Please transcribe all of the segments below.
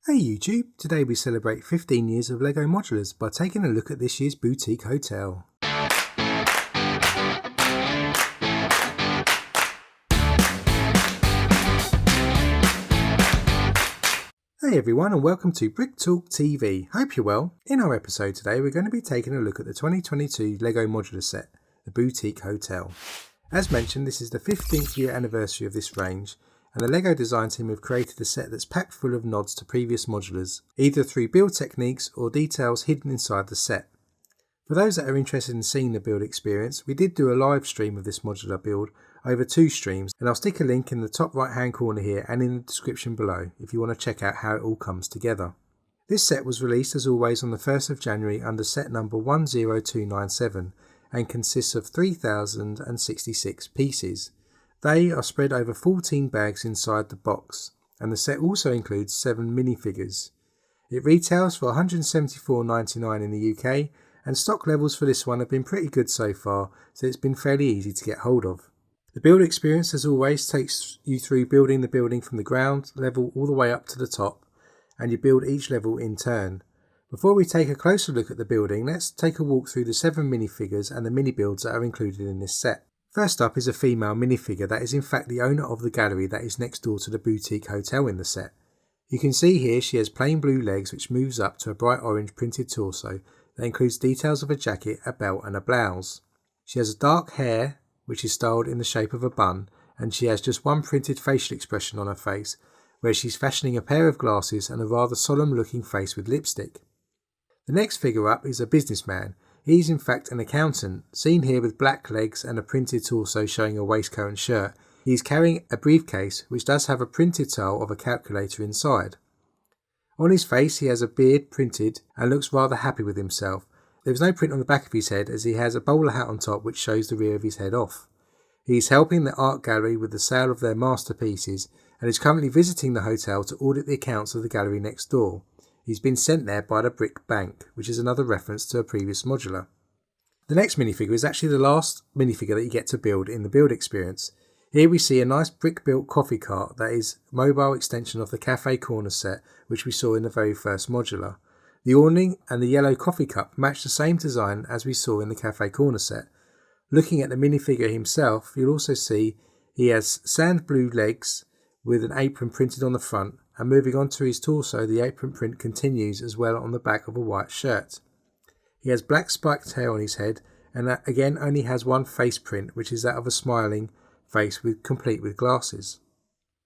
Hey YouTube, today we celebrate 15 years of LEGO Modulars by taking a look at this year's boutique hotel. Hey everyone and welcome to Brick Talk TV. Hope you're well. In our episode today we're going to be taking a look at the 2022 LEGO Modular set, the Boutique Hotel. As mentioned, this is the 15th year anniversary of this range, and the LEGO design team have created a set that's packed full of nods to previous modulars, either through build techniques or details hidden inside the set. For those that are interested in seeing the build experience, we did do a live stream of this modular build over 2 streams, and I'll stick a link in the top right hand corner here and in the description below if you want to check out how it all comes together. This set was released as always on the 1st of January under set number 10297 and consists of 3066 pieces. They are spread over 14 bags inside the box, and the set also includes 7 minifigures. It retails for $174.99 in the UK, and stock levels for this one have been pretty good so far, so it's been fairly easy to get hold of. The build experience, as always, takes you through building the building from the ground level all the way up to the top, and you build each level in turn. Before we take a closer look at the building, let's take a walk through the 7 minifigures and the mini builds that are included in this set. First up is a female minifigure that is in fact the owner of the gallery that is next door to the boutique hotel in the set. You can see here she has plain blue legs which moves up to a bright orange printed torso that includes details of a jacket, a belt and a blouse. She has dark hair which is styled in the shape of a bun, and she has just one printed facial expression on her face where she's fashioning a pair of glasses and a rather solemn looking face with lipstick. The next figure up is a businessman. He is in fact an accountant, seen here with black legs and a printed torso showing a waistcoat and shirt. He is carrying a briefcase which does have a printed tile of a calculator inside. On his face he has a beard printed and looks rather happy with himself. There is no print on the back of his head as he has a bowler hat on top which shows the rear of his head off. He is helping the art gallery with the sale of their masterpieces and is currently visiting the hotel to audit the accounts of the gallery next door. He's been sent there by the Brick Bank, which is another reference to a previous modular. The next minifigure is actually the last minifigure that you get to build in the build experience. Here we see a nice brick-built coffee cart that is a mobile extension of the Café Corner set, which we saw in the very first modular. The awning and the yellow coffee cup match the same design as we saw in the Café Corner set. Looking at the minifigure himself, you'll also see he has sand blue legs with an apron printed on the front, and moving on to his torso, the apron print continues as well on the back of a white shirt. He has black spiked hair on his head, and that again only has one face print, which is that of a smiling face complete with glasses.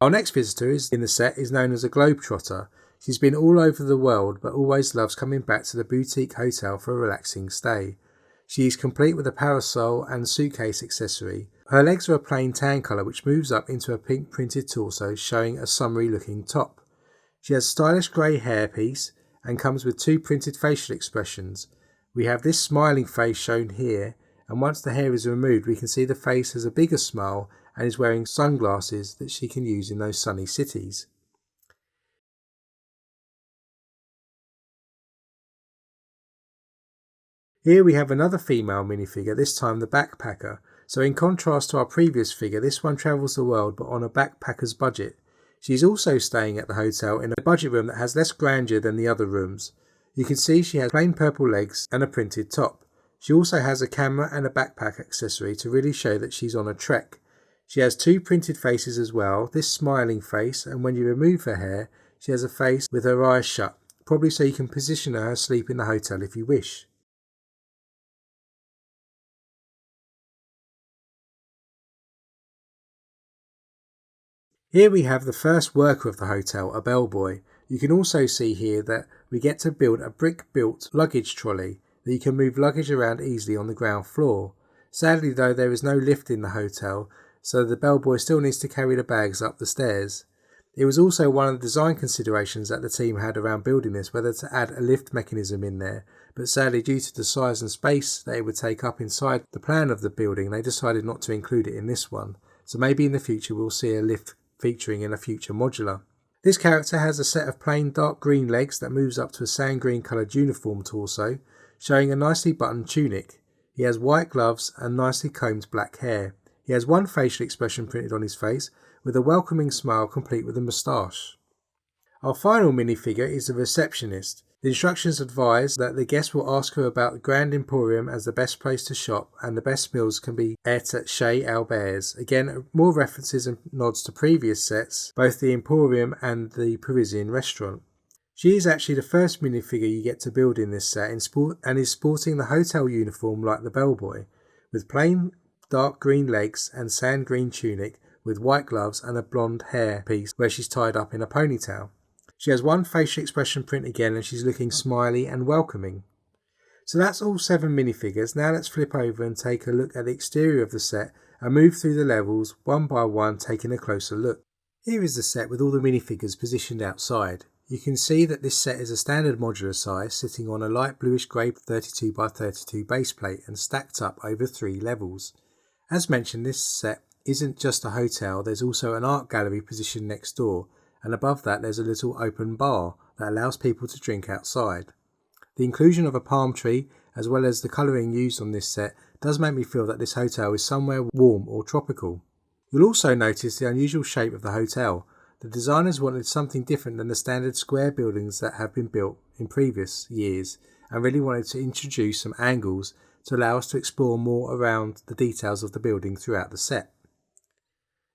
Our next visitor in the set is known as a globetrotter. She's been all over the world but always loves coming back to the boutique hotel for a relaxing stay. She is complete with a parasol and suitcase accessory. Her legs are a plain tan colour which moves up into a pink printed torso showing a summery looking top. She has stylish grey hairpiece and comes with 2 printed facial expressions. We have this smiling face shown here, and once the hair is removed we can see the face has a bigger smile and is wearing sunglasses that she can use in those sunny cities. Here we have another female minifigure, this time the backpacker. So in contrast to our previous figure, this one travels the world but on a backpacker's budget. She's also staying at the hotel in a budget room that has less grandeur than the other rooms. You can see she has plain purple legs and a printed top. She also has a camera and a backpack accessory to really show that she's on a trek. She has 2 printed faces as well, this smiling face, and when you remove her hair, she has a face with her eyes shut, probably so you can position her asleep in the hotel if you wish. Here we have the first worker of the hotel, a bellboy. You can also see here that we get to build a brick-built luggage trolley that you can move luggage around easily on the ground floor. Sadly though, there is no lift in the hotel, so the bellboy still needs to carry the bags up the stairs. It was also one of the design considerations that the team had around building this, whether to add a lift mechanism in there, but sadly due to the size and space that it would take up inside the plan of the building, they decided not to include it in this one. So maybe in the future we'll see a lift featuring in a future modular. This character has a set of plain dark green legs that moves up to a sand green coloured uniform torso, showing a nicely buttoned tunic. He has white gloves and nicely combed black hair. He has one facial expression printed on his face, with a welcoming smile complete with a moustache. Our final minifigure is the receptionist. The instructions advise that the guest will ask her about the Grand Emporium as the best place to shop and the best meals can be at Chez Albert's. Again, more references and nods to previous sets, both the Emporium and the Parisian Restaurant. She is actually the first minifigure you get to build in this set and is sporting the hotel uniform like the bellboy, with plain dark green legs and sand green tunic with white gloves and a blonde hair piece where she's tied up in a ponytail. She has one facial expression print again and she's looking smiley and welcoming. So that's all 7 minifigures. Now let's flip over and take a look at the exterior of the set and move through the levels one by one, taking a closer look. Here is the set with all the minifigures positioned outside. You can see that this set is a standard modular size, sitting on a light bluish grey 32x32 base plate and stacked up over 3 levels. As mentioned, this set isn't just a hotel, there's also an art gallery positioned next door, and above that there's a little open bar that allows people to drink outside. The inclusion of a palm tree as well as the colouring used on this set does make me feel that this hotel is somewhere warm or tropical. You'll also notice the unusual shape of the hotel. The designers wanted something different than the standard square buildings that have been built in previous years and really wanted to introduce some angles to allow us to explore more around the details of the building throughout the set.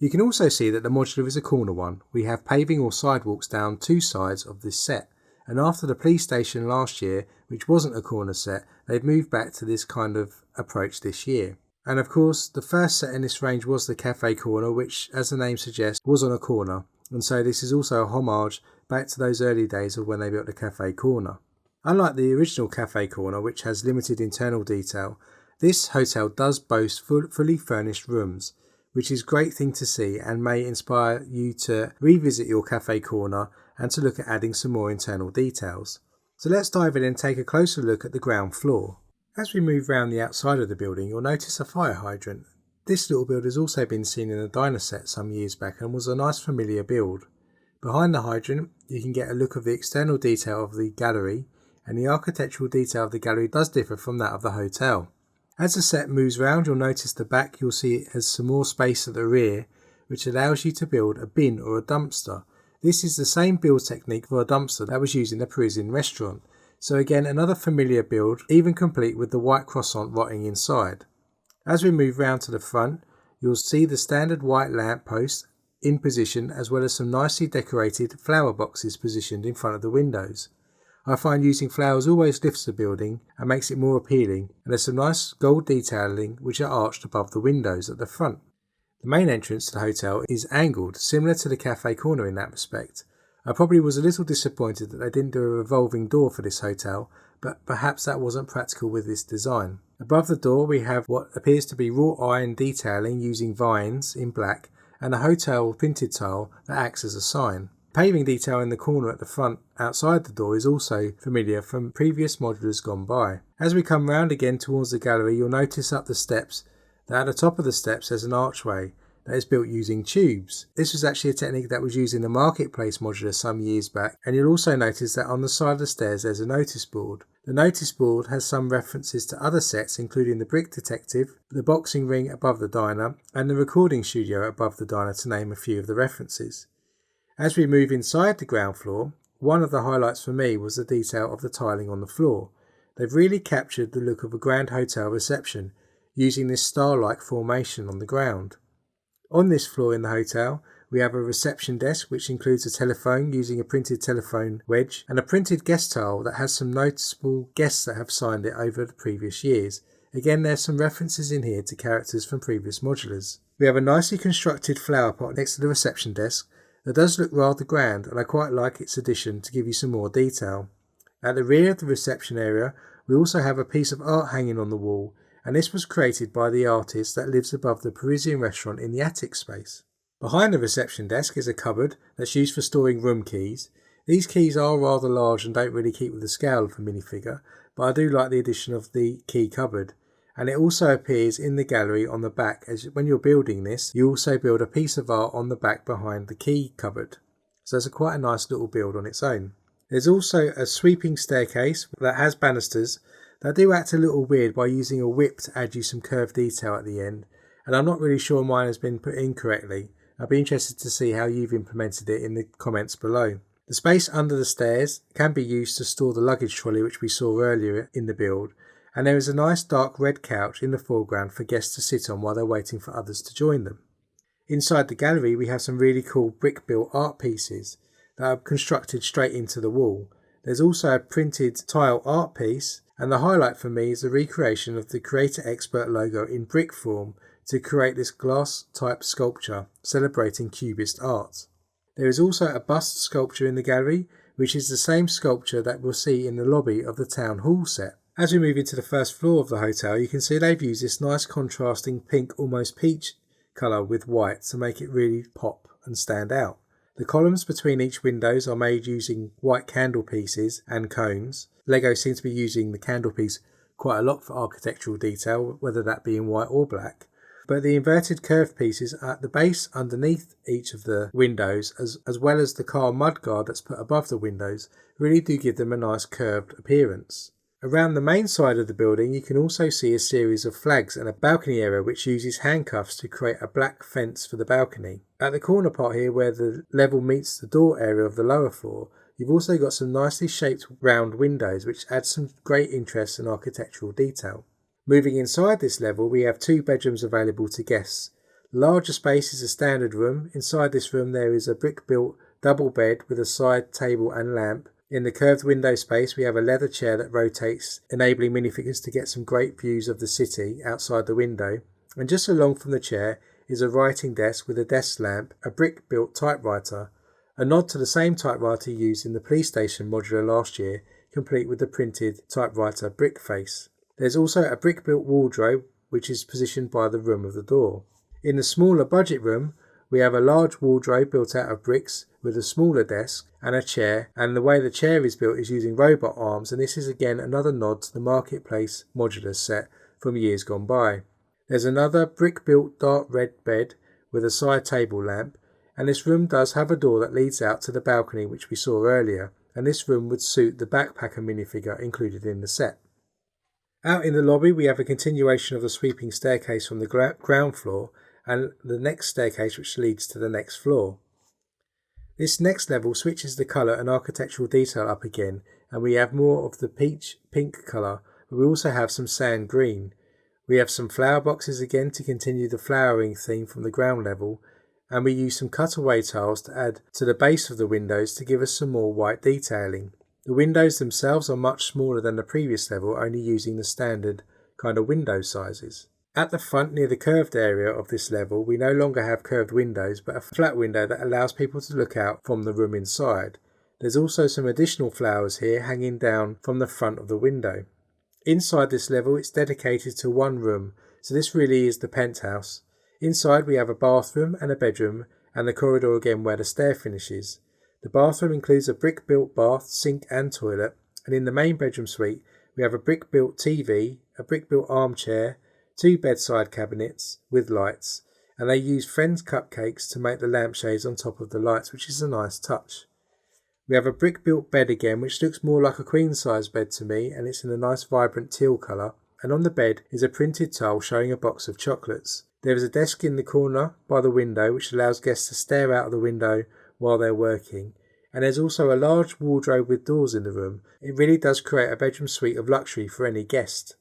You can also see that the modular is a corner one. We have paving or sidewalks down 2 sides of this set, and after the police station last year, which wasn't a corner set, they've moved back to this kind of approach this year. And of course, the first set in this range was the Café Corner, which, as the name suggests, was on a corner, and so this is also a homage back to those early days of when they built the Café Corner. Unlike the original Café Corner, which has limited internal detail, this hotel does boast fully furnished rooms, which is a great thing to see and may inspire you to revisit your Café Corner and to look at adding some more internal details. So let's dive in and take a closer look at the ground floor. As we move around the outside of the building, you'll notice a fire hydrant. This little build has also been seen in a diner set some years back and was a nice familiar build. Behind the hydrant, you can get a look of the external detail of the gallery, and the architectural detail of the gallery does differ from that of the hotel. As the set moves round, you'll notice the back you'll see it has some more space at the rear, which allows you to build a bin or a dumpster. This is the same build technique for a dumpster that was used in the Parisian Restaurant. So again, another familiar build, even complete with the white croissant rotting inside. As we move round to the front, you'll see the standard white lamp post in position, as well as some nicely decorated flower boxes positioned in front of the windows. I find using flowers always lifts the building and makes it more appealing, and there's some nice gold detailing which are arched above the windows at the front. The main entrance to the hotel is angled, similar to the Café Corner in that respect. I probably was a little disappointed that they didn't do a revolving door for this hotel, but perhaps that wasn't practical with this design. Above the door we have what appears to be wrought iron detailing using vines in black and a hotel printed tile that acts as a sign. Paving detail in the corner at the front outside the door is also familiar from previous modulars gone by. As we come round again towards the gallery, you'll notice up the steps that at the top of the steps there's an archway that is built using tubes. This was actually a technique that was used in the Marketplace modular some years back, and you'll also notice that on the side of the stairs there's a notice board. The notice board has some references to other sets, including the Brick Detective, the boxing ring above the diner, and the recording studio above the diner, to name a few of the references. As we move inside the ground floor, one of the highlights for me was the detail of the tiling on the floor. They've really captured the look of a grand hotel reception, using this star-like formation on the ground. On this floor in the hotel, we have a reception desk which includes a telephone using a printed telephone wedge and a printed guest tile that has some noticeable guests that have signed it over the previous years. Again, there's some references in here to characters from previous modulars. We have a nicely constructed flower pot next to the reception desk that does look rather grand, and I quite like its addition to give you some more detail. At the rear of the reception area, we also have a piece of art hanging on the wall, and this was created by the artist that lives above the Parisian Restaurant in the attic space. Behind the reception desk is a cupboard that's used for storing room keys. These keys are rather large and don't really keep with the scale of a minifigure, but I do like the addition of the key cupboard. And it also appears in the gallery on the back, as when you're building this, you also build a piece of art on the back behind the key cupboard. So it's quite a nice little build on its own. There's also a sweeping staircase that has banisters that do act a little weird by using a whip to add you some curved detail at the end, and I'm not really sure mine has been put in correctly. I'd be interested to see how you've implemented it in the comments below. The space under the stairs can be used to store the luggage trolley which we saw earlier in the build, and there is a nice dark red couch in the foreground for guests to sit on while they're waiting for others to join them. Inside the gallery we have some really cool brick-built art pieces that are constructed straight into the wall. There's also a printed tile art piece, and the highlight for me is the recreation of the Creator Expert logo in brick form to create this glass-type sculpture celebrating Cubist art. There is also a bust sculpture in the gallery, which is the same sculpture that we'll see in the lobby of the Town Hall set. As we move into the first floor of the hotel, you can see they've used this nice contrasting pink, almost peach colour with white to make it really pop and stand out. The columns between each windows are made using white candle pieces and cones. Lego seems to be using the candle piece quite a lot for architectural detail, whether that be in white or black. But the inverted curved pieces at the base underneath each of the windows, as well as the car mudguard that's put above the windows, really do give them a nice curved appearance. Around the main side of the building you can also see a series of flags and a balcony area which uses handcuffs to create a black fence for the balcony. At the corner part here where the level meets the door area of the lower floor, you've also got some nicely shaped round windows which add some great interest and architectural detail. Moving inside this level we have 2 bedrooms available to guests. The larger space is a standard room. Inside this room there is a brick built double bed with a side table and lamp. In the curved window space we have a leather chair that rotates, enabling minifigures to get some great views of the city outside the window, and just along from the chair is a writing desk with a desk lamp, a brick built typewriter, a nod to the same typewriter used in the police station modular last year, complete with the printed typewriter brick face. There's also a brick built wardrobe which is positioned by the room of the door. In the smaller budget room we have a large wardrobe built out of bricks with a smaller desk and a chair, and the way the chair is built is using robot arms, and this is again another nod to the Marketplace modular set from years gone by. There's another brick built dark red bed with a side table lamp, and this room does have a door that leads out to the balcony which we saw earlier, and this room would suit the backpacker minifigure included in the set. Out in the lobby we have a continuation of the sweeping staircase from the ground floor and the next staircase which leads to the next floor. This next level switches the colour and architectural detail up again, and we have more of the peach pink colour, but we also have some sand green. We have some flower boxes again to continue the flowering theme from the ground level, and we use some cutaway tiles to add to the base of the windows to give us some more white detailing. The windows themselves are much smaller than the previous level, only using the standard kind of window sizes. At the front near the curved area of this level we no longer have curved windows but a flat window that allows people to look out from the room inside. There's also some additional flowers here hanging down from the front of the window. Inside this level it's dedicated to one room, so this really is the penthouse. Inside we have a bathroom and a bedroom and the corridor again where the stair finishes. The bathroom includes a brick built bath, sink and toilet, and in the main bedroom suite we have a brick built TV, a brick built armchair, 2 bedside cabinets with lights, and they use Friends cupcakes to make the lampshades on top of the lights, which is a nice touch. We have a brick built bed again which looks more like a queen size bed to me, and it's in a nice vibrant teal colour, and on the bed is a printed tile showing a box of chocolates. There is a desk in the corner by the window which allows guests to stare out of the window while they're working, and there's also a large wardrobe with doors in the room. It really does create a bedroom suite of luxury for any guest.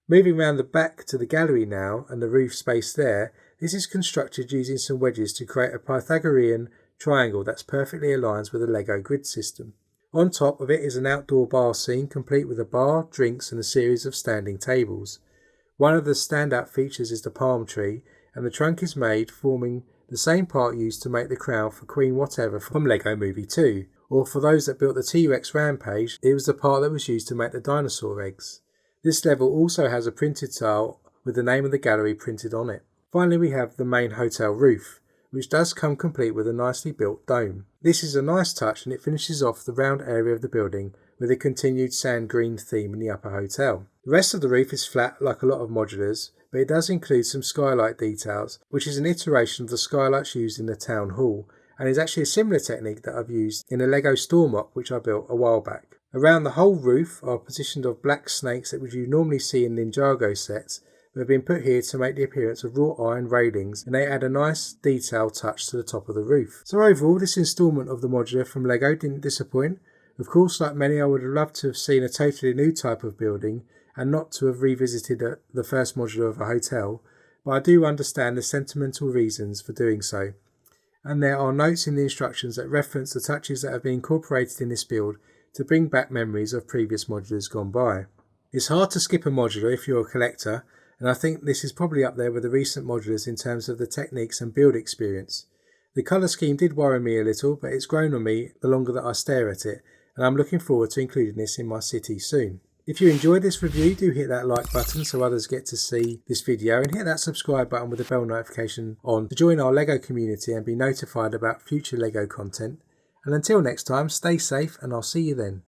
Moving round the back to the gallery now and the roof space there, this is constructed using some wedges to create a Pythagorean triangle that's perfectly aligns with the Lego grid system. On top of it is an outdoor bar scene complete with a bar, drinks and a series of standing tables. One of the standout features is the palm tree, and the trunk is made forming the same part used to make the crown for Queen Whatever from Lego Movie 2, or for those that built the T-Rex Rampage, it was the part that was used to make the dinosaur eggs. This level also has a printed tile with the name of the gallery printed on it. Finally we have the main hotel roof, which does come complete with a nicely built dome. This is a nice touch and it finishes off the round area of the building with a continued sand green theme in the upper hotel. The rest of the roof is flat like a lot of modulars, but it does include some skylight details, which is an iteration of the skylights used in the town hall, and is actually a similar technique that I've used in a Lego store mock which I built a while back. Around the whole roof are positioned of black snakes that you normally see in Ninjago sets, but have been put here to make the appearance of wrought iron railings, and they add a nice detail touch to the top of the roof. So overall, this instalment of the Modular from LEGO didn't disappoint. Of course, like many, I would have loved to have seen a totally new type of building and not to have revisited the first Modular of a hotel, but I do understand the sentimental reasons for doing so. And there are notes in the instructions that reference the touches that have been incorporated in this build to bring back memories of previous Modulars gone by. It's hard to skip a Modular if you're a collector, and I think this is probably up there with the recent Modulars in terms of the techniques and build experience. The colour scheme did worry me a little, but it's grown on me the longer that I stare at it, and I'm looking forward to including this in my city soon. If you enjoyed this review, do hit that like button so others get to see this video, and hit that subscribe button with the bell notification on to join our LEGO community and be notified about future LEGO content. And until next time, stay safe and I'll see you then.